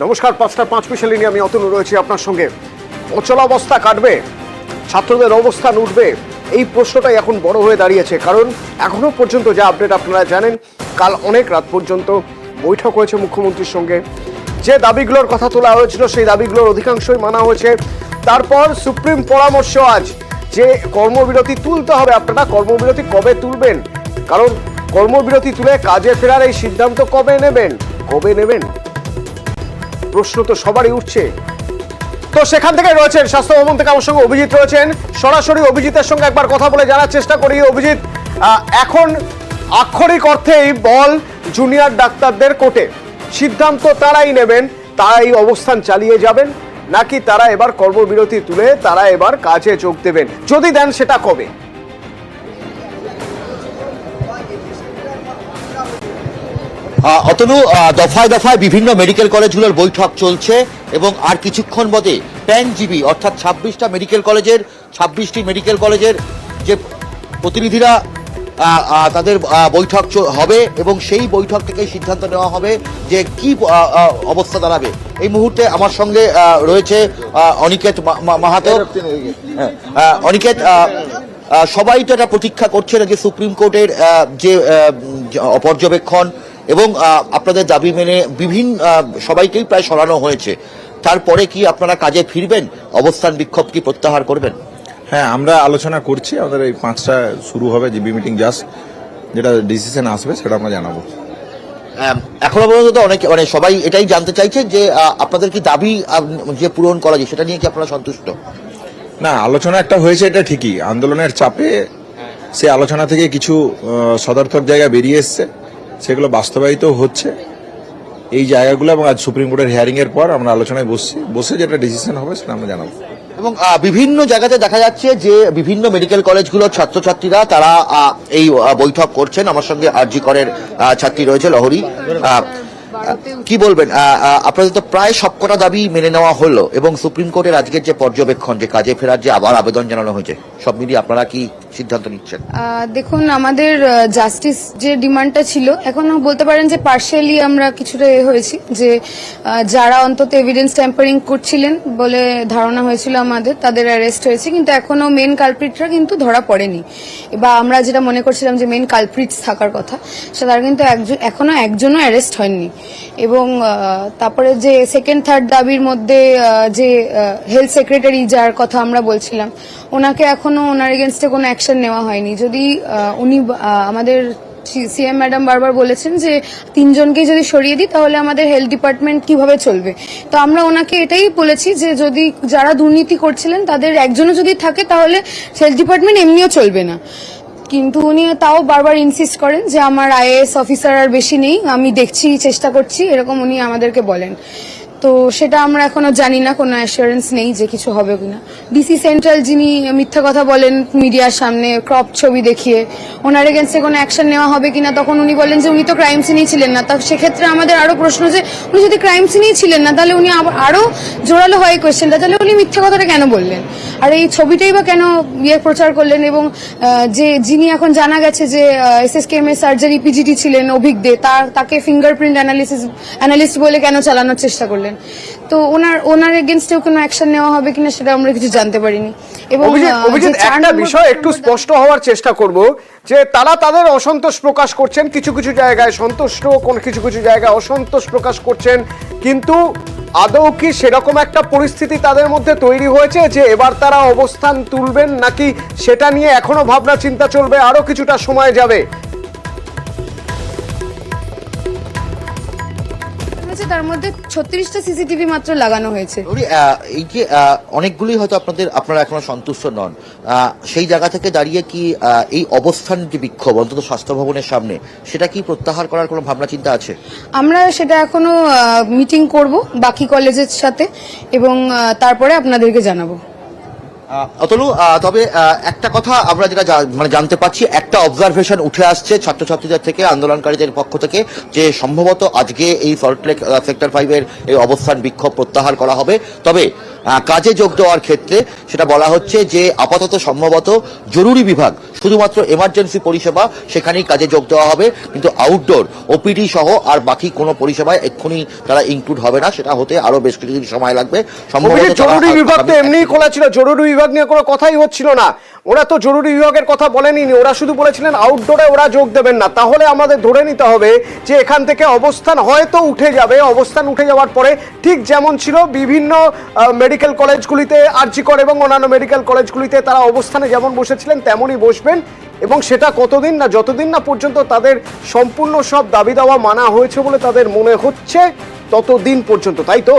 নমস্কার, 5টার 5 মিশালি নিয়ে আমি অতনু রয়েছি আপনার সঙ্গে। অচলাবস্থা কাটবে, ছাত্রদের অবস্থান উঠবে, এই প্রশ্নটাই এখন বড় হয়ে দাঁড়িয়েছে। কারণ এখনো পর্যন্ত যা আপডেট আপনারা জানেন, কাল অনেক রাত পর্যন্ত বৈঠক হয়েছে মুখ্যমন্ত্রীর সঙ্গে। যে দাবিগুলোর কথা তোলা হয়েছিল সেই দাবিগুলোর অধিকাংশই মানা হয়েছে। তারপর সুপ্রিম পরামর্শ আজ যে কর্মবিরতি তুলতে হবে। আপনারা কর্মবিরতি কবে তুলবেন? কারণ কর্মবিরতি তুলে কাজে ফেরার এই সিদ্ধান্ত কবে নেবেন প্রশ্ন তো সবারই উঠছে। তো সেখান থেকে রয়েছেন স্বাস্থ্যভবন থেকে আমার সঙ্গে অভিজিৎ রয়েছেন। সরাসরি অভিজিতের সঙ্গে একবার কথা বলে জানার চেষ্টা করি। অভিজিৎ, এখন আক্ষরিক অর্থেই বল জুনিয়র ডাক্তারদের কোর্টে, সিদ্ধান্ত তারাই নেবেন, তারাই অবস্থান চালিয়ে যাবেন, নাকি তারা এবার কর্মবিরতি তুলে তারা এবার কাজে যোগ দেবেন? যদি দেন সেটা কবে? অতনু, দফায় দফায় বিভিন্ন মেডিকেল কলেজগুলোর বৈঠক চলছে এবং আর কিছুক্ষণ বাদে প্যানজিবি অর্থাৎ 26টা মেডিকেল কলেজের 26টি মেডিকেল কলেজের যে প্রতিনিধিরা তাদের বৈঠক হবে এবং সেই বৈঠক থেকে সিদ্ধান্ত নেওয়া হবে যে কি অবস্থা দাঁড়াবে। এই মুহূর্তে আমার সঙ্গে রয়েছে অনিকেত মাহাতো। অনিকেত, সবাই তো এটা প্রতীক্ষা করছে যে সুপ্রিম কোর্টের যে পর্যবেক্ষণ এবং আপনাদের দাবি মেনে বিভিন্ন সবাইকেই প্রায় সরানো হয়েছে, তারপরে কি আপনারা কাজে ফিরবেন? অবস্থান বিক্ষোভ কি প্রত্যাহার করবেন? হ্যাঁ, আমরা আলোচনা করছি। আমাদের এই 5টা শুরু হবে জিবি মিটিং, জাস্ট যেটা ডিসিশন আসবে সেটা আমরা জানাবো। এখনো পর্যন্ত অনেক সবাই এটাই জানতে চাইছে যে আপনাদের কি দাবি যে পূরণ করা যায় সেটা নিয়ে কি আপনারা সন্তুষ্ট? না, আলোচনা একটা হয়েছে, এটা ঠিকই। আন্দোলনের চাপে সে আলোচনা থেকে কিছু সদর্থক জায়গা বেরিয়ে এসছে, সেগুলো বাস্তবায়িত হচ্ছে এই জায়গাগুলো। এবং আজ সুপ্রিম কোর্টের হিয়ারিং এর পর আমরা আলোচনায় বসে যেটা ডিসিশন হবে সেটা আমরা জানাবো। এবং বিভিন্ন জায়গাতে দেখা যাচ্ছে যে বিভিন্ন মেডিকেল কলেজগুলোর ছাত্রছাত্রীরা তারা এই বৈঠক করছেন। আমার সঙ্গে আরজি করের ছাত্রী রয়েছে লহরী। কি বলবেন? আপনাদের তো প্রায় সবকটা দাবি মেনে নেওয়া হলো এবং সুপ্রিম কোর্টের আজকের যে পর্যবেক্ষণ, যে কাজে ফেরার যে আবার আবেদন জানানো হয়েছে, সব মিলিয়ে আপনারা কি সিদ্ধান্ত নিচ্ছেন? দেখুন, আমাদের জাস্টিস যে ডিমান্ডটা ছিল, এখনো বলতে পারেন যে পার্শিয়ালি আমরা কিছুটা হয়েছি, যে যারা অন্তত এভিডেন্স ট্যাম্পারিং করছিলেন বলে ধারণা হয়েছিল আমাদের, তাদের অ্যারেস্ট হয়েছে, কিন্তু এখনো মেন কালপ্রিটরা কিন্তু ধরা পড়েনি। বা আমরা যেটা মনে করছিলাম যে মেন কালপ্রিটস থাকার কথা, সেটা কিন্তু এখনো একজনও অ্যারেস্ট হয়নি। এবং তারপরে যে সেকেন্ড থার্ড দাবির মধ্যে যে হেলথ সেক্রেটারি যার কথা আমরা বলছিলাম, ওনাকে এখনো ওনার এগেনস্টে কোনো অ্যাকশন নেওয়া হয়নি। যদি উনি আমাদের সিএম ম্যাডাম বারবার বলেছেন যে 3 জনকেই যদি সরিয়ে দিই তাহলে আমাদের হেলথ ডিপার্টমেন্ট কিভাবে চলবে। তো আমরা ওনাকে এটাই বলেছি যে যদি যারা দুর্নীতি করছিলেন তাদের একজনও যদি থাকে তাহলে হেলথ ডিপার্টমেন্ট এমনিও চলবে না। কিন্তু উনি তাও বারবার ইনসিস্ট করেন যে আমার আইএএস অফিসার আর বেশি নেই, আমি দেখছি, চেষ্টা করছি, এরকম উনি আমাদেরকে বলেন। তো সেটা আমরা এখনো জানি না, কোনো অ্যাসুরেন্স নেই যে কিছু হবে কিনা। ডিসি সেন্ট্রাল যিনি মিথ্যা কথা বলেন মিডিয়ার সামনে ক্রপ ছবি দেখিয়ে, ওনার এগেন্সে কোনো অ্যাকশন নেওয়া হবে কিনা, তখন উনি বলেন যে উনি তো ক্রাইম সিনেই ছিলেন না। তা সেক্ষেত্রে আমাদের আরো প্রশ্ন যে উনি যদি ক্রাইম সিনেই ছিলেন না তাহলে উনি আরো জোরালো হয় কোয়েশ্চেনটা, তাহলে উনি মিথ্যা কথাটা কেন বললেন, আর এই ছবিটাই বা কেন প্রচার করলেন? এবং যে যিনি এখন জানা গেছে যে SSKM সার্জারি পিজিটি ছিলেন অভিজ্ঞ, তাকে ফিঙ্গারপ্রিন্ট অ্যানালিস্ট বলে কেন চালানোর চেষ্টা করলেন? তো ওনার এগেইনস্টেও কোনো অ্যাকশন নেওয়া হবে কিনা সেটা আমরা কিছু জানতে পারিনি। এবং অভিজিৎ, একটা বিষয় একটু স্পষ্ট হওয়ার চেষ্টা করব যে তারা তাদের অসন্তোষ প্রকাশ করছেন, কিছু কিছু জায়গায় সন্তুষ্ট, কিছু কিছু জায়গায় অসন্তোষ প্রকাশ করছেন, কিন্তু আদৌ কি সেরকম একটা পরিস্থিতি তাদের মধ্যে তৈরি হয়েছে যে এবার তারা অবস্থান তুলবেন, নাকি সেটা নিয়ে এখনো ভাবনা চিন্তা চলবে, আরো কিছুটা সময় যাবে? তার মধ্যে 36টা সিসিটিভি মাত্র লাগানো হয়েছে। এই যে অনেকগুলি হয়তো আপনারা এখনো সন্তুষ্ট নন, সেই জায়গা থেকে দাঁড়িয়ে কি এই অবস্থান যে বিক্ষোভ অন্তত স্বাস্থ্য ভবনের সামনে, সেটা কি প্রত্যাহার করার কোনো ভাবনা চিন্তা আছে? আমরা সেটা এখনো মিটিং করব বাকি কলেজের সাথে এবং তারপরে আপনাদেরকে জানাবো। অতনু, তবে একটা কথা আমরা যেটা জানতে পাচ্ছি, একটা অবজারভেশন উঠে আসছে ছাত্রছাত্রীদের থেকে, আন্দোলনকারীদের পক্ষ থেকে, যে সম্ভবত আজকে এই সল্টলেক সেক্টর 5-এর এই অবস্থান বিক্ষোভ প্রত্যাহার করা হবে। তবে কাজে যোগ দেওয়ার ক্ষেত্রে সেটা বলা হচ্ছে যে আপাতত সম্ভবত জরুরি বিভাগ শুধুমাত্র এমার্জেন্সি পরিষেবা সেখানেই কাজে যোগ দেওয়া হবে, কিন্তু আউটডোর ওপিডি সহ আর বাকি কোনো পরিষেবায় এক্ষুনি তারা ইনক্লুড হবে না। সেটা হতে আরো বেশ কিছুদিন সময় লাগবে। জরুরি বিভাগ তো এমনি খোলা ছিল, জরুরি বিভাগ নিয়ে কোনো কথাই হচ্ছিল না। ওরা তো জরুরি বিভাগের কথা বলেনি, ওরা শুধু বলেছিলেন আউটডোরে ওরা যোগ দেবেন না। তাহলে আমাদের ধরে নিতে হবে যে এখান থেকে অবস্থান হয়তো উঠে যাবে। অবস্থান উঠে যাওয়ার পরে ঠিক যেমন ছিল বিভিন্ন মেডিকেল কলেজগুলিতে, আরজিকর এবং অন্যান্য মেডিকেল কলেজগুলিতে তারা অবস্থানে যেমন বসেছিলেন তেমনই বসবেন, এবং সেটা কতদিন না, যতদিন না পর্যন্ত তাদের সম্পূর্ণ সব দাবি দাওয়া মানা হয়েছে বলে তাদের মনে হচ্ছে ততদিন পর্যন্ত, তাই তো?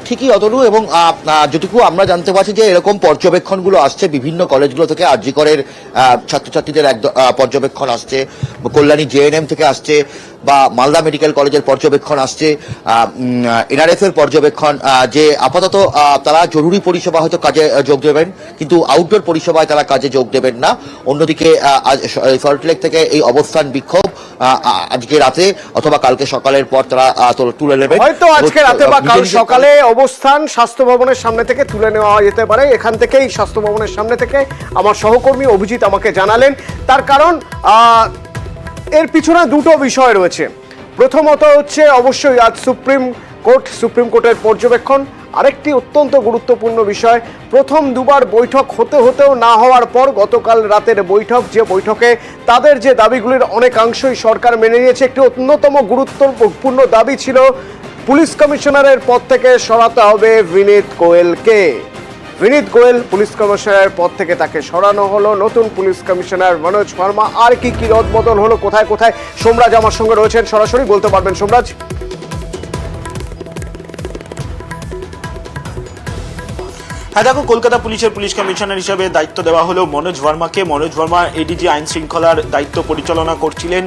ঠিকই অতনু, এবং যেটুকু আমরা জানতে পারছি যে এরকম পর্যবেক্ষণগুলো আসছে বিভিন্ন কলেজগুলো থেকে। আরজিকরের ছাত্রছাত্রীদের পর্যবেক্ষণ আসছে, কল্যাণী জেএনএম থেকে আসছে, বা মালদা মেডিকেল কলেজের পর্যবেক্ষণ আসছে, এনআরএফ এর পর্যবেক্ষণ, যে আপাতত তারা জরুরি পরিষেবা হয়তো কাজে যোগ দেবেন, কিন্তু আউটডোর পরিষেবায় তারা কাজে যোগ দেবেন না। অন্যদিকে সল্টলেক থেকে এই অবস্থান বিক্ষোভ আজকে রাতে অথবা কালকে সকালের পর তারা তুলে নেবেন। হয়তো আজকে রাতে বা কাল সকালে অবস্থান স্বাস্থ্য ভবনের সামনে থেকে তুলে নেওয়া যেতে পারে। এখান থেকেই স্বাস্থ্য ভবনের সামনে থেকে আমার সহকর্মী অভিজিৎ আমাকে জানালেন। তার কারণ এর পিছনে দুটো বিষয় রয়েছে। প্রথমত হচ্ছে অবশ্যই আজ সুপ্রিম কোর্টের পর্যবেক্ষণ। আরেকটি অত্যন্ত গুরুত্বপূর্ণ বিষয়, প্রথম দুবার বৈঠক হতেও না হওয়ার পর গতকাল রাতের বৈঠক, যে বৈঠকে তাদের যে দাবিগুলির অনেকাংশই সরকার মেনে নিয়েছে। একটি অন্যতম গুরুত্বপূর্ণ দাবি ছিল পুলিশ কমিশনারের পদ থেকে সরাতে হবে বিনীত গোয়েলকে। বিনীত গোয়েল পুলিশ কমিশনারের পদ থেকে তাকে সরানো হলো। নতুন পুলিশ কমিশনার মনোজ ভার্মা। আর কি রদবদল হলো, কোথায় কোথায়? সোমরাজ আমার সঙ্গে রয়েছেন, সরাসরি বলতে পারবেন সোমরাজ। হ্যাঁ দেখো, কলকাতা পুলিশের পুলিশ কমিশনার হিসেবে দায়িত্ব দেওয়া হলো মনোজ ভার্মাকে। মনোজ ভার্মা এডিজি আইন শৃঙ্খলার দায়িত্ব পরিচালনা করছিলেন,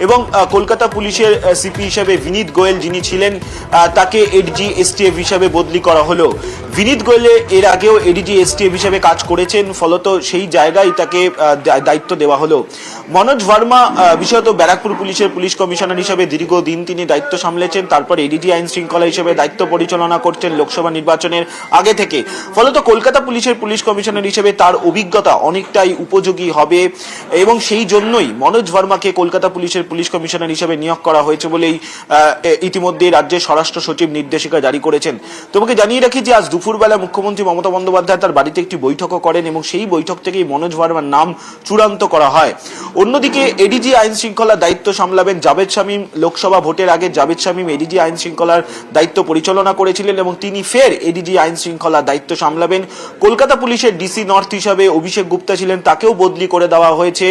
এবং কলকাতা পুলিশের সিপি হিসেবে বিনীত গোয়েল যিনি ছিলেন তাকে এডিজি এসটিএফ হিসেবে বদলি করা হলো। বিনীত গোয়েল এর আগেও এডিজি এসটিএফ হিসেবে কাজ করেছেন, ফলত সেই জায়গায় তাকে দায়িত্ব দেওয়া হলো। মনোজ ভার্মা বিশেষত ব্যারাকপুর পুলিশের পুলিশ কমিশনার হিসেবে দীর্ঘদিন তিনি দায়িত্ব সামলেছেন, তারপর এডিজি আইন শৃঙ্খলা হিসেবে দায়িত্ব পরিচালনা করছেন লোকসভা নির্বাচনের আগে থেকে। ফলত কলকাতা পুলিশের পুলিশ কমিশনার হিসেবে তার অভিজ্ঞতা অনেকটাই উপযোগী হবে, এবং সেই জন্যই মনোজ ভার্মাকে কলকাতা পুলিশের পুলিশ কমিশনার হিসেবে নিয়োগ করা হয়েছে বলেই ইতিমধ্যে রাজ্যের স্বরাষ্ট্র সচিব নির্দেশিকা জারি করেছেন। তোমাকে জানিয়ে রাখি যে আজ দুপুরবেলা মুখ্যমন্ত্রী মমতা বন্দ্যোপাধ্যায় তার বাড়িতে একটি বৈঠকও করেন, এবং সেই বৈঠক থেকেই মনোজ ভার্মার নাম চূড়ান্ত করা হয়। অন্যদিকে এডিজি আইন শৃঙ্খলার দায়িত্ব সামলাবেন জাভেদ শামীম। লোকসভা ভোটের আগে জাভেদ শামীম এডিজি আইন শৃঙ্খলার দায়িত্ব পরিচালনা করেছিলেন, এবং তিনি ফের এডিজি আইন শৃঙ্খলার দায়িত্ব সামলাবেন। কলকাতা পুলিশের ডিসি নর্থ হিসাবে অভিষেক গুপ্তা ছিলেন, তাকেও বদলি করে দেওয়া হয়েছে।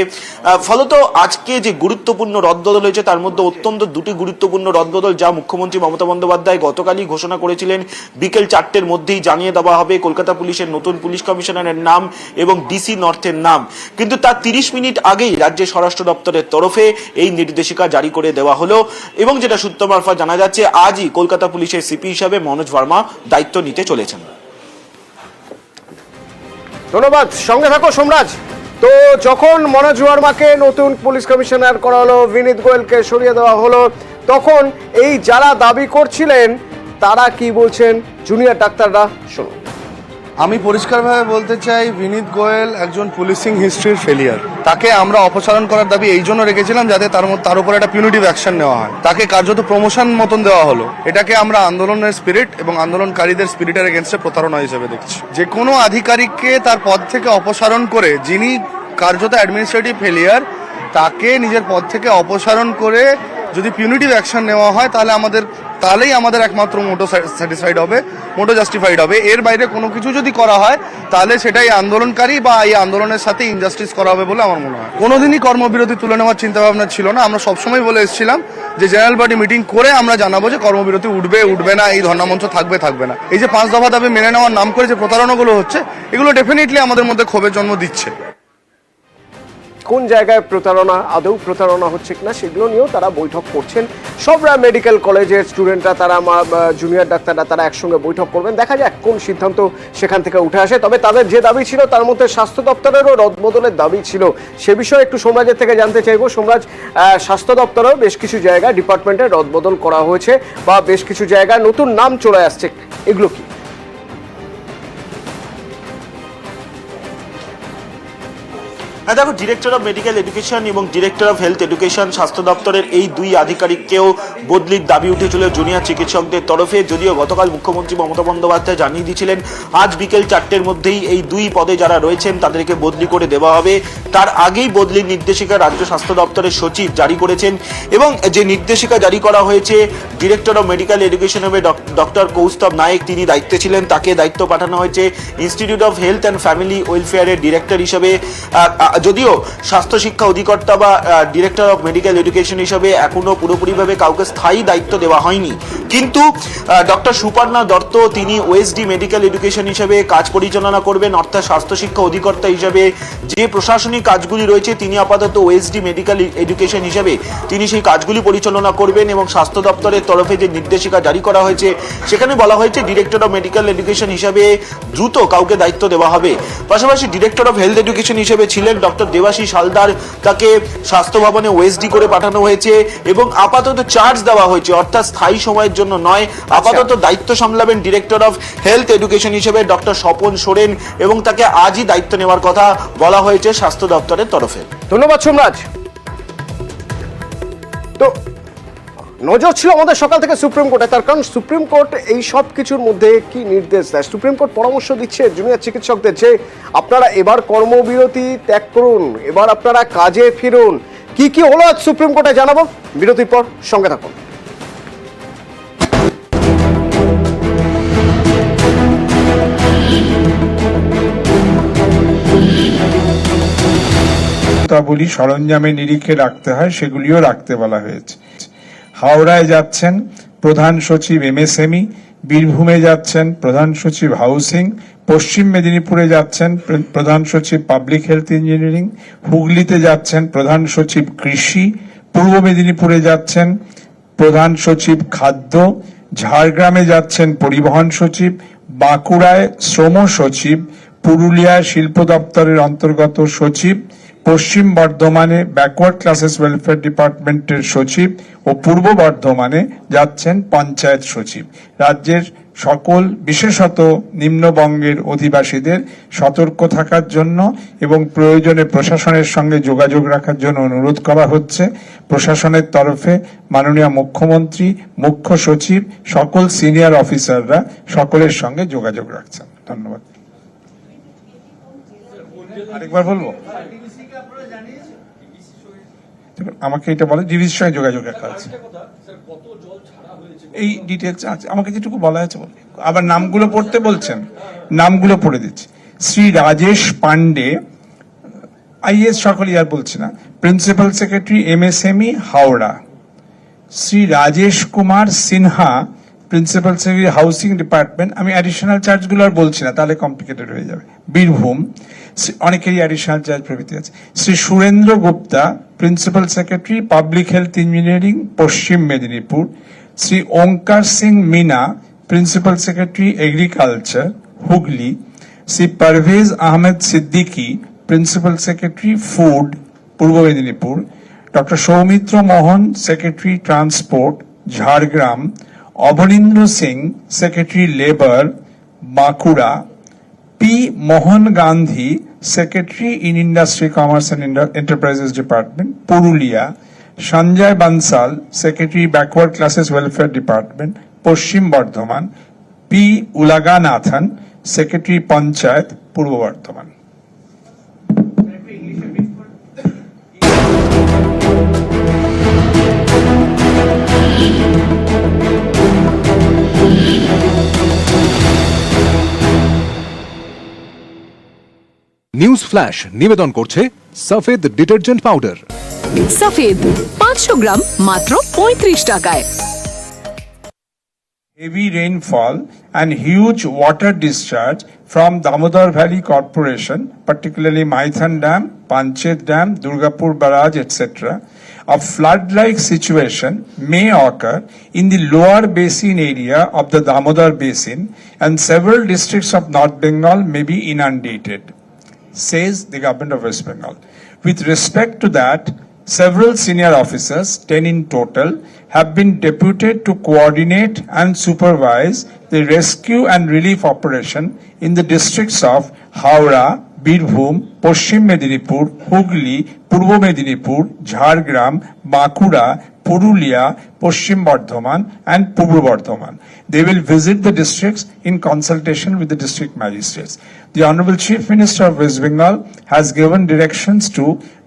ফলত আজকে যে গুরুত্বপূর্ণ রদবদল হয়েছে তার মধ্যে অত্যন্ত দুটি গুরুত্বপূর্ণ রদবদল, যা মুখ্যমন্ত্রী মমতা বন্দ্যোপাধ্যায় গতকালই ঘোষণা করেছিলেন। বিকেল 4টের মধ্যেই জানিয়ে দেওয়া হবে কলকাতা পুলিশের নতুন পুলিশ কমিশনারের নাম এবং ডিসি নর্থের নাম। কিন্তু তার 30 মিনিট আগেই রাজ্যের স্বরাষ্ট্র দপ্তরের তরফে এই নির্দেশিকা জারি করে দেওয়া হলো, এবং যেটা সূত্র মারফত জানা যাচ্ছে আজই কলকাতা পুলিশের সিপি হিসাবে মনোজ ভার্মা দায়িত্ব নিতে চলেছেন। ধন্যবাদ, সঙ্গে থাকো সোমরাজ। তো যখন মনোজ ভার্মাকে নতুন পুলিশ কমিশনার করা হলো, বিনীত গোয়েলকে সরিয়ে দেওয়া হলো, তখন এই যারা দাবি করছিলেন তারা কি বলছেন জুনিয়র ডাক্তাররা, শুনুন। আমি পরিষ্কারভাবে বলতে চাই, বিনীত গোয়েল একজন পুলিশিং হিস্ট্রির ফেলিয়ার। তাকে আমরা অপসারণ করার দাবি এই জন্য রেখেছিলাম যাতে তার উপর একটা পিউনিটিভ অ্যাকশন নেওয়া হয়। তাকে কার্যত প্রমোশন মতন দেওয়া হলো। এটাকে আমরা আন্দোলনের স্পিরিট এবং আন্দোলনকারীদের স্পিরিটের এগেনস্টে প্রতারণা হিসেবে দেখছি। যে কোনো আধিকারিককে তার পদ থেকে অপসারণ করে, যিনি কার্যত অ্যাডমিনিস্ট্রেটিভ ফেলিয়ার, তাকে নিজের পদ থেকে অপসারণ করে যদি পিউনিটিভ অ্যাকশন নেওয়া হয় তাহলেই আমাদের একমাত্র মোটো স্যাটিসফাইড হবে, মোটো জাস্টিফাইড হবে। এর বাইরে কোনো কিছু যদি করা হয় তাহলে সেটাই আন্দোলনকারী বা এই আন্দোলনের সাথে ইনজাস্টিস করা হবে বলে আমার মনে হয়। কোনোদিনই কর্মবিরতি তুলে নেওয়ার চিন্তাভাবনা ছিল না। আমরা সবসময় বলে এসেছিলাম যে জেনারেল বডি মিটিং করে আমরা জানাবো যে কর্মবিরতি উঠবে না, এই ধর্ণামঞ্চ থাকবে না। এই যে 5 দফা দাবি মেনে নেওয়ার নাম করে যে প্রতারণাগুলো হচ্ছে, এগুলো ডেফিনেটলি আমাদের মধ্যে ক্ষোভের জন্ম দিচ্ছে। কোন জায়গায় প্রতারণা, আদৌ প্রতারণা হচ্ছে কিনা সেগুলো নিয়েও তারা বৈঠক করছেন। সবরা মেডিকেল কলেজের স্টুডেন্টরা, তারা জুনিয়র ডাক্তাররা, তারা একসঙ্গে বৈঠক করবেন। দেখা যাক কোন সিদ্ধান্ত সেখান থেকে উঠে আসে। তবে তাদের যে দাবি ছিল তার মধ্যে স্বাস্থ্য দপ্তরেরও রদবদলের দাবি ছিল। সে বিষয়ে একটু সোমরাজের থেকে জানতে চাইবো। সোমরাজ, স্বাস্থ্য দপ্তরেও বেশ কিছু জায়গায় ডিপার্টমেন্টের রদবদল করা হয়েছে বা বেশ কিছু জায়গায় নতুন নাম চলে আসছে, এগুলো কি? হ্যাঁ দেখো, ডিরেক্টর অফ মেডিকেল এডুকেশন এবং ডিরেক্টর অফ হেলথ এডুকেশন স্বাস্থ্য দপ্তরের এই দুই আধিকারিককেও বদলির দাবি উঠেছিল জুনিয়র চিকিৎসকদের তরফে। যদিও গতকাল মুখ্যমন্ত্রী মমতা বন্দ্যোপাধ্যায় জানিয়ে দিয়েছিলেন আজ বিকেল 4টের মধ্যেই এই দুই পদে যারা রয়েছেন তাদেরকে বদলি করে দেওয়া হবে। তার আগেই বদলির নির্দেশিকা রাজ্য স্বাস্থ্য দপ্তরের সচিব জারি করেছেন এবং যে নির্দেশিকা জারি করা হয়েছে ডিরেক্টর অফ মেডিকেল এডুকেশন হবে ডক্টর কৌস্তব নায়েক, তিনি দায়িত্বে ছিলেন, তাকে দায়িত্ব পাঠানো হয়েছে institute of health and family ওয়েলফেয়ারের ডিরেক্টর হিসেবে। যদিও স্বাস্থ্য শিক্ষা অধিকর্তা বা ডিরেক্টর অফ মেডিকেল এডুকেশন হিসেবে এখনো পুরোপুরিভাবে কাউকে স্থায়ী দায়িত্ব দেওয়া হয়নি, কিন্তু ডক্টর সুপর্ণা দত্ত তিনি ওএসডি মেডিকেল এডুকেশন হিসেবে কাজ পরিচালনা করবেন, অর্থাৎ স্বাস্থ্য শিক্ষা অধিকর্তা হিসেবে যে প্রশাসনিক কাজগুলি রয়েছে তিনি আপাতত ওএসডি মেডিকেল এডুকেশন হিসেবে তিনি সেই কাজগুলি পরিচালনা করবেন। এবং স্বাস্থ্য দপ্তরের তরফে যে নির্দেশিকা জারি করা হয়েছে সেখানে বলা হয়েছে ডিরেক্টর অফ মেডিকেল এডুকেশন হিসেবে দ্রুত কাউকে দায়িত্ব দেওয়া হবে। পাশাপাশি ডিরেক্টর অফ হেলথ এডুকেশন হিসেবে ছিলেন ডক্টর দেবাশিস হালদার, তাকে স্বাস্থ্য ভবনে ওএসডি করে পাঠানো হয়েছে এবং আপাতত চার্জ দেওয়া হয়েছে, অর্থাৎ স্থায়ী সময়ের জন্য নয়, আপাতত দায়িত্ব সামলাবেন ডিরেক্টর অফ হেলথ এডুকেশন হিসেবে ডক্টর স্বপন সোরেন এবং তাকে আজই দায়িত্ব নেওয়ার কথা বলা হয়েছে স্বাস্থ্য দপ্তরের তরফে। ধন্যবাদ সোমরাজ। তো নজর ছিল আমাদের সকাল থেকে সুপ্রিম কোর্টে, তার কারণ সুপ্রিম কোর্ট এই সব কিছুর মধ্যে কি নির্দেশ দেয়? সুপ্রিম কোর্ট পরামর্শ দিচ্ছে জুনিয়র চিকিৎসকদের যে আপনারা এবার কর্মবিরতি ত্যাগ করুন, এবার আপনারা কাজে ফিরুন। কি কি হলো আজ সুপ্রিম কোর্টে জানাবো বিরতির পর, সঙ্গে থাকুন। বলি সরঞ্জামের নিরিখে রাখতে হয়, সেগুলিও রাখতে বলা হয়েছে। হাওড়ায় যাচ্ছেন প্রধান সচিব এমএসএমই, বীরভূমে যাচ্ছেন প্রধান সচিব হাউসিং, পশ্চিম মেদিনীপুরে যাচ্ছেন প্রধান সচিব পাবলিক হেলথ ইঞ্জিনিয়ারিং, হুগলিতে যাচ্ছেন প্রধান সচিব কৃষি, পূর্ব মেদিনীপুরে যাচ্ছেন প্রধান সচিব খাদ্য, ঝাড়গ্রামে যাচ্ছেন পরিবহন সচিব, বাঁকুড়ায় শ্রম সচিব, পুরুলিয়ায় শিল্প দপ্তরের অন্তর্গত সচিব, পশ্চিম বর্ধমানে ব্যাকওয়ার্ড ক্লাসেস ওয়েলফেয়ার ডিপার্টমেন্টের সচিব ও পূর্ব বর্ধমানে যাচ্ছেন পঞ্চায়েত সচিব। রাজ্যের সকল বিশেষত নিম্নবঙ্গের অধিবাসীদের সতর্ক থাকার জন্য এবং প্রয়োজনে প্রশাসনের সঙ্গে যোগাযোগ রাখার জন্য অনুরোধ করা হচ্ছে। প্রশাসনের তরফে মাননীয় মুখ্যমন্ত্রী, মুখ্য সচিব, সকল সিনিয়র অফিসাররা সকলের সঙ্গে যোগাযোগ রাখছেন। ধন্যবাদ। আরেকবার বলবো, আমাকে এটা বলে ডিভিসির সঙ্গে যোগাযোগ রাখা আছে, এই ডিটেলস আছে, আমাকে যেটুকু বলা আছে বলে। আবার নামগুলো পড়তে বলছেন, নামগুলো পড়ে দিচ্ছি। শ্রী রাজেশ পান্ডে, আইএস সকলই আর বলছি না, principal secretary MSME Howrah. Shri Rajesh Kumar Sinha, principal secretary housing department. আমি অ্যাডিশনাল চার্জগুলো আর বলছি না, তাহলে কমপ্লিকেটেড হয়ে যাবে। বীরভূম, অনেকেরই অ্যাডিশনাল চার্জ প্রভৃতি আছে। Shri Surendra Gupta, principal secretary public health engineering, Paschim Medinipur. Shri Onkar Singh Meena, principal secretary agriculture, Hooghly. Shri Parvez Ahmed Siddiqui, principal secretary food, Purba Medinipur. Doctor Soumitra Mohan, secretary transport, Jhargram. Abanindra Singh, secretary labour, Bankura. P Mohan Gandhi, secretary in industry, commerce and enterprises department, Purulia. Sanjay Bansal, secretary backward classes welfare department, Paschim Bardhaman. P Ulaganathan, secretary panchayat, Purba Bardhaman. News flash নিবেদন করছে সফেদ detergent powder. সফেদ 500 গ্রাম মাত্র 35 টাকায়। Heavy rainfall and huge water discharge from Damodar Valley Corporation, particularly Maithan Dam, Panchet Dam, Durgapur Barrage, etc. A flood-like situation may occur in the lower basin area of the Damodar Basin, and several districts of North Bengal may be inundated, says the government of West Bengal. With respect to that, several senior officers, 10 in total, have been deputed to coordinate and supervise the rescue and relief operation in the districts of Howrah, Birbhum, Paschim Medinipur, Hooghly, Purba Medinipur, Jhargram, Bankura, Purulia, Paschim Bardhaman, and Purbo Bardhaman. They will visit the districts in consultation with the district magistrates. The Honorable Chief Minister of West Bengal has given directions to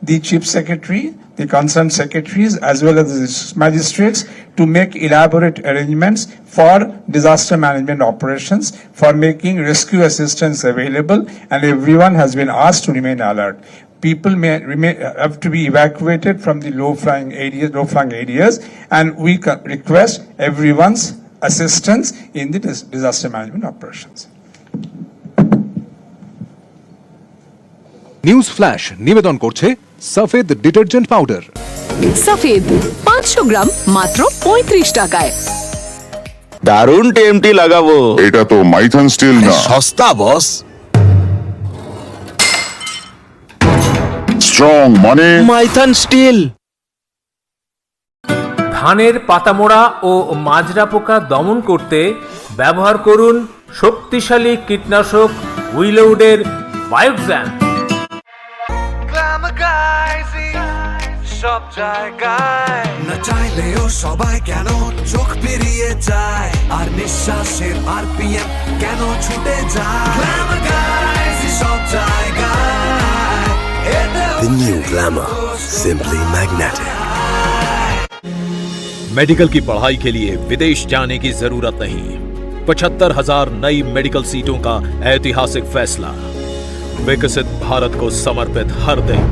the Chief Secretary, the concerned secretaries, as well as the magistrates to make elaborate arrangements for disaster management operations, for making rescue assistance available, and everyone has been asked to remain alert. People have to be evacuated from the low-flying areas, and we request everyone's assistance in the disaster management operations. News flash নিবেদন করছে সফেদ detergent powder. সফেদ 500 গ্রাম মাত্র 35 টাকায়। দারুণ টেমটি লাগাবো। এটা তো Maithon still না, সস্তা বস। স্ট্রং মানে মাইথন স্টিল। ধানের পাতামোড়া ও মাজরা পোকা দমন করতে ব্যবহার করুন শক্তিশালী কীটনাশক উইলউডের বায়োক্সান। সব জায়গায় না চাইলেও সবাই কেন চোখ পেরিয়ে যায়, আর নিঃশ্বাসের আরপিএম কেন ছুটে যায় সব জায়গায়। The new Glamour, simply magnetic. Medical की पढ़ाई के लिए विदेश जाने की जरूरत नहीं। 75,000 नई मेडिकल सीटों का ऐतिहासिक फैसला। विकसित भारत को समर्पित हर दिन।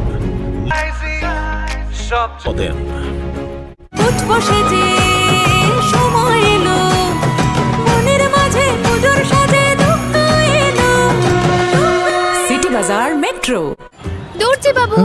সিটি বাজার মেট্রো। দর্জি বাবু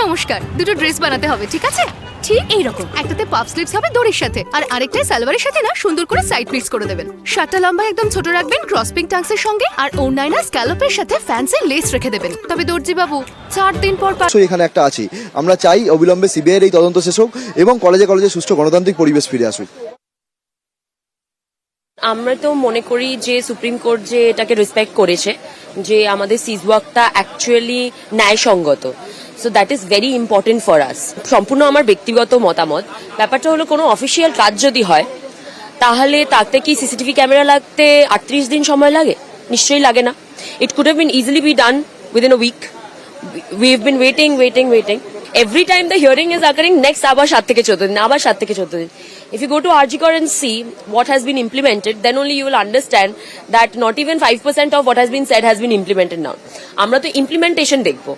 নমস্কার, দুটো ড্রেস বানাতে হবে, ঠিক আছে? ঠিক এইরকম, একটাতে পাফ স্লিভস হবে দড়ির সাথে, আর আরেকটায় সালোয়ারের সাথে না সুন্দর করে সাইড পিস করে দেবেন। শার্টটা লম্বা একদম ছোট রাখবেন ক্রস পিং টাংসের সঙ্গে, আর ওড়নায় না স্ক্যালপের সাথে ফ্যান্সি লেস রেখে দেবেন। তবে দর্জি বাবু 4 দিন পর এখানে একটা আছি, আমরা চাই অবিলম্বে সিবিআইয়ের এই তদন্ত শেষ হোক এবং কলেজে কলেজে সুষ্ঠু গণতান্ত্রিক পরিবেশ ফিরে আসুক। আমরা তো মনে করি যে সুপ্রিম কোর্ট যে এটাকে রেসপেক্ট করেছে, যে আমাদের সিজওয়াকটা অ্যাকচুয়ালি ন্যায়সঙ্গত। So that is very important for us. সম্পূর্ণ আমার ব্যক্তিগত মতামত। ব্যাপারটা হলো কোনো অফিসিয়াল কাজ যদি হয় তাহলে তাতে কি সিসিটিভি ক্যামেরা লাগতে 38 দিন সময় লাগে? নিশ্চয়ই লাগে না। It could have been easily be done within a week. We have been waiting. Every time the hearing is occurring, next আবার 7 থেকে 14 দিন, আবার 7 থেকে 14 দিন। If you go to RGCOR and see what has been implemented, then only you will understand that not even 5% of what has been said has been implemented now. আমরা তো implementation দেখবো।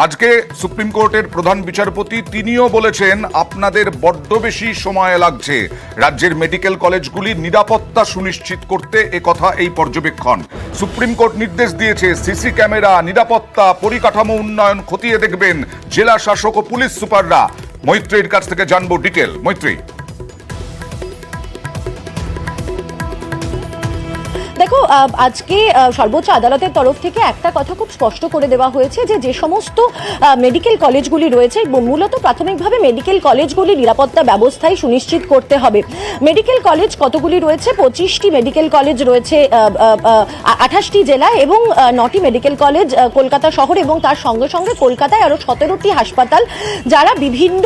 আজকে সুপ্রিম কোর্টের প্রধান বিচারপতি তিনিও বলেছেন আপনাদের বড্ড বেশি সময় লাগছে রাজ্যের মেডিকেল কলেজগুলির নিরাপত্তা সুনিশ্চিত করতে, একথা এই পর্যবেক্ষণ। সুপ্রিম কোর্ট নির্দেশ দিয়েছে সিসি ক্যামেরা, নিরাপত্তা, পরিকাঠামো উন্নয়ন খতিয়ে দেখবেন জেলা শাসক ও পুলিশ সুপাররা। মৈত্রীর কাছ থেকে জানবো ডিটেল। মৈত্রী, দেখো, আজকে সর্বোচ্চ আদালতের তরফ থেকে একটা কথা খুব স্পষ্ট করে দেওয়া হয়েছে যে সমস্ত মেডিকেল কলেজগুলি রয়েছে, মূলত প্রাথমিকভাবে মেডিকেল কলেজগুলি নিরাপত্তা ব্যবস্থাই সুনিশ্চিত করতে হবে। মেডিকেল কলেজ কতগুলি রয়েছে? 25টি মেডিকেল কলেজ রয়েছে 28টি জেলায়, এবং 9টি মেডিকেল কলেজ কলকাতা শহর, এবং তার সঙ্গে সঙ্গে কলকাতায় আরও 17টি হাসপাতাল, যারা বিভিন্ন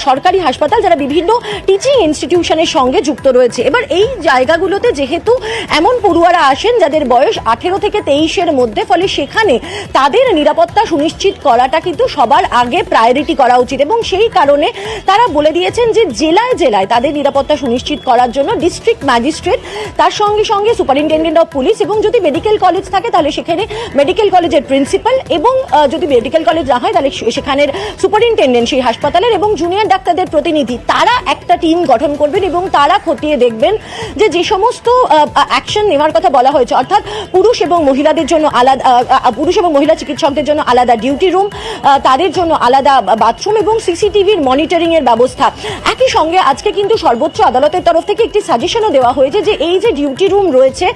সরকারি হাসপাতাল, যারা বিভিন্ন টিচিং ইনস্টিটিউশনের সঙ্গে যুক্ত রয়েছে। এবার এই জায়গাগুলোতে যেহেতু এমন পড়ুয়ারা আসেন যাদের বয়স 18 থেকে 23-এর মধ্যে, ফলে সেখানে তাদের নিরাপত্তা সুনিশ্চিত করাটা কিন্তু সবার আগে প্রায়োরিটি করা উচিত, এবং সেই কারণে তারা বলে দিয়েছেন যে জেলায় জেলায় তাদের নিরাপত্তা সুনিশ্চিত করার জন্য ডিস্ট্রিক্ট ম্যাজিস্ট্রেট, তার সঙ্গে সঙ্গে সুপারিনটেন্ডেন্ট অফ পুলিশ, এবং যদি মেডিকেল কলেজ থাকে তাহলে সেখানে মেডিকেল কলেজের প্রিন্সিপাল, এবং যদি মেডিকেল কলেজ না হয় তাহলে সেখানের সুপারিনটেন্ডেন্ট সেই হাসপাতালের, এবং জুনিয়র ডাক্তারদের প্রতিনিধি, তারা একটা টিম গঠন করবেন এবং তারা খতিয়ে দেখবেন যে সমস্ত অ্যাকশন নেওয়ার কথা বলা হয়েছে, অর্থাৎ পুরুষ এবং মহিলাদের জন্য আলাদা, পুরুষ এবং মহিলা চিকিৎসকদের জন্য আলাদা ডিউটি রুম, তাদের জন্য আলাদা বাথরুম এবং সিসিটিভির মনিটরিং এর ব্যবস্থা। একই সঙ্গে আজকে কিন্তু সর্বোচ্চ আদালতের তরফ থেকে একটি সাজেশনও দেওয়া হয়েছে যে এই যে ডিউটি রুম রয়েছে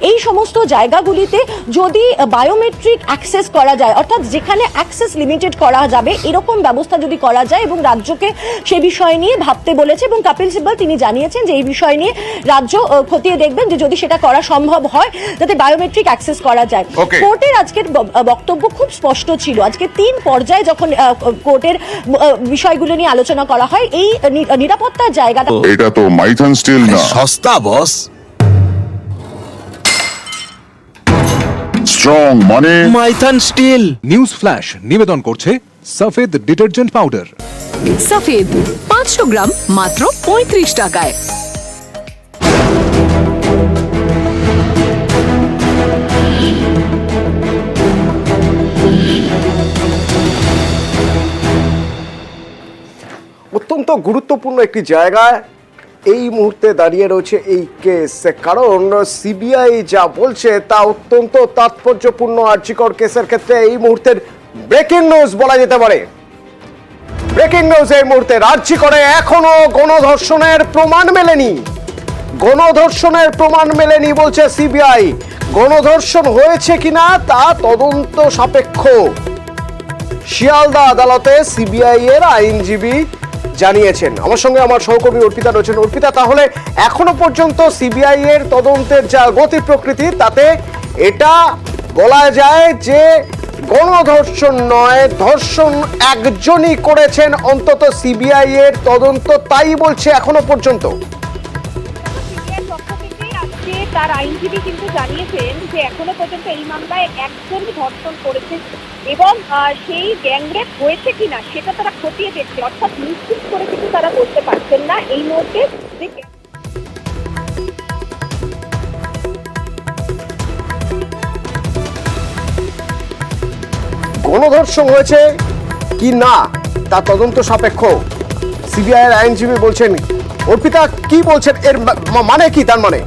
এই সমস্ত জায়গাগুলিতে যদি বায়োমেট্রিক অ্যাক্সেস করা যায়, অর্থাৎ যেখানে অ্যাক্সেস লিমিটেড করা যাবে এরকম ব্যবস্থা যদি করা যায়, এবং রাজ্যকে সে বিষয় নিয়ে ভাবতে বলেছে, এবং কপিল সিব্বল তিনি জানিয়েছেন যে এই বিষয় নিয়ে রাজ্য খতিয়ে দেখবেন যে যদি সেটা করা সম্ভব হয় যাতে বায়োমেট্রিক অ্যাক্সেস করা যায়। কোর্টের আজকের বক্তব্য খুব স্পষ্ট ছিল। আজকে 3 পর্যায়ে যখন কোর্টের বিষয়গুলো নিয়ে আলোচনা করা হয়, এই নিরাপত্তার জায়গাটা এটা তো মাইথন স্টিল না, সস্তা বস। স্ট্রং মানে মাইথন স্টিল। নিউজ ফ্ল্যাশ নিবেদন করছে সফেদ ডিটারজেন্ট পাউডার। সফেদ 500 গ্রাম মাত্র 35 টাকায়। অত্যন্ত গুরুত্বপূর্ণ একটি জায়গায় এই মুহূর্তে দাঁড়িয়ে রয়েছে এই কেস, কারণ সিবিআই যা বলছে তা অত্যন্ত তাৎপর্যপূর্ণ। আরজিকর কেসের ক্ষেত্রে এই মুহূর্তের ব্রেকিং নিউজ বলা যেতে পারে। ব্রেকিং নিউজ এই মুহূর্তে, আরজিকরে এখনো গণধর্ষণের প্রমাণ মেলেনি। গণধর্ষণের প্রমাণ মেলেনি বলছে সিবিআই। গণধর্ষণ হয়েছে কিনা তা তদন্ত সাপেক্ষ। শিয়ালদা আদালতে সিবিআই এর আইনজীবী জানিয়েছেন। আমার সঙ্গে আমার সহকর্মী অর্পিতা রয়েছেন। অর্পিতা, তাহলে এখনো পর্যন্ত সিবিআই এর তদন্তের যা গতি প্রকৃতি, তাতে এটা বলা যায় যে গণধর্ষণ নয়, ধর্ষণ একজনই করেছেন, অন্তত সিবিআই এর তদন্ত তাই বলছে এখনো পর্যন্ত। তার আইনজীবী কিন্তু জানিয়েছেন যে এখনো পর্যন্ত এই মামলায় একজনই ধর্ষণ করেছে এবং সেই গ্যাংরেপ হয়েছে কিনা সেটা তারা খতিয়ে দেখছে। অর্থাৎ নিশ্চিত করে কিন্তু তারা বলতে পারছেন না এই মুহূর্তে যে গণধর্ষণ হয়েছে কি না তা তদন্ত সাপেক্ষ, সিবিআই এর আইনজীবী বলছেন। অর্পিতা, কি বলছেন, এর মানে কি? তার মানে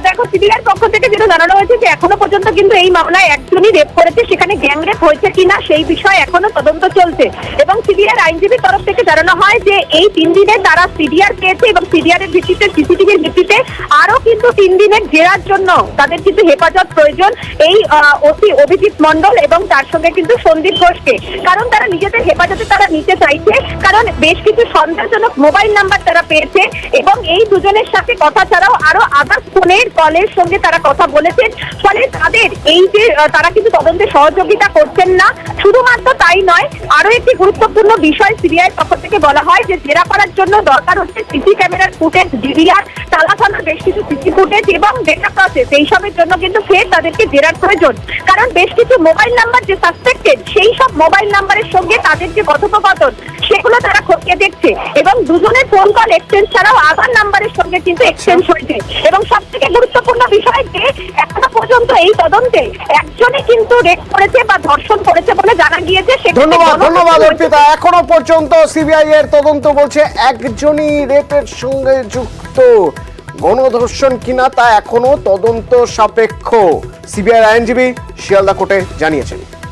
দেখো, সিবিআইয়ের পক্ষ থেকে যেটা জানানো হয়েছে যে এখনো পর্যন্ত কিন্তু এই মামলায় একজনই রেপ করেছে, সেখানে গ্যাংরেপ হয়েছে কিনা সেই বিষয়ে এখনো তদন্ত চলছে। এবং সিবিআইয়ের আইনজীবীর তরফ থেকে জানানো হয় যে এই 3 দিনে তারা সিডিআর পেয়েছে এবং সিডিআর এর ভিত্তিতে, সিসিটিভির ভিত্তিতে আরো কিন্তু 3 দিনের জেরার জন্য তাদের কিন্তু হেফাজত প্রয়োজন এই ওসি অভিজিৎ মণ্ডল এবং তার সঙ্গে কিন্তু সন্দীপ ঘোষকে। কারণ তারা নিজেদের হেফাজতে তারা নিতে চাইছে, কারণ বেশ কিছু সন্দেহজনক মোবাইল নাম্বার তারা পেয়েছে এবং এই দুজনের সাথে কথা ছাড়াও আরো আদার্স ফোনের কলের সঙ্গে তারা কথা বলেছেন। ফলে তাদের এই যে তারা কিন্তু তদন্তে সহযোগিতা করছেন না। শুধুমাত্র তাই নয়, আরো একটি গুরুত্বপূর্ণ বিষয় সিবিআই পক্ষ থেকে বলা হয় যে জেরা করার জন্য দরকার হচ্ছে সিসি ক্যামেরার ফুটেজ, ডিভিআর, তালাখানার বেশ কিছু সিসি ফুটেজ এবং ডেটা প্রসেস। এইসবের জন্য কিন্তু ফের তাদেরকে জেরার প্রয়োজন, কারণ বেশ কিছু মোবাইল নাম্বার যে সাসপেক্টেড, সেই সব মোবাইল নাম্বারের সঙ্গে তাদের যে কথোপকথন সেগুলো তারা খতিয়ে দেখছে এবং দুজনের ফোন কল এক্সচেঞ্জ ছাড়াও আধার নাম্বারের সঙ্গে কিন্তু এক্সচেঞ্জ হয়েছে। এবং সব থেকে গুরুত্বপূর্ণ বিষয় যে এখনো পর্যন্ত এই তদন্তে একজনই কিন্তু রেপ করেছে বা ধর্ষণ করেছে বলে জানা গিয়েছে। ধন্যবাদ অর্পিতা। এখনো পর্যন্ত সিবিআই এর তদন্ত বলছে একজনই রেপের সঙ্গে যুক্ত। গণধর্ষণ কিনা তা এখনো তদন্ত সাপেক্ষ, সিবিআই আইনজীবী শিয়ালদা কোর্টে জানিয়েছেন।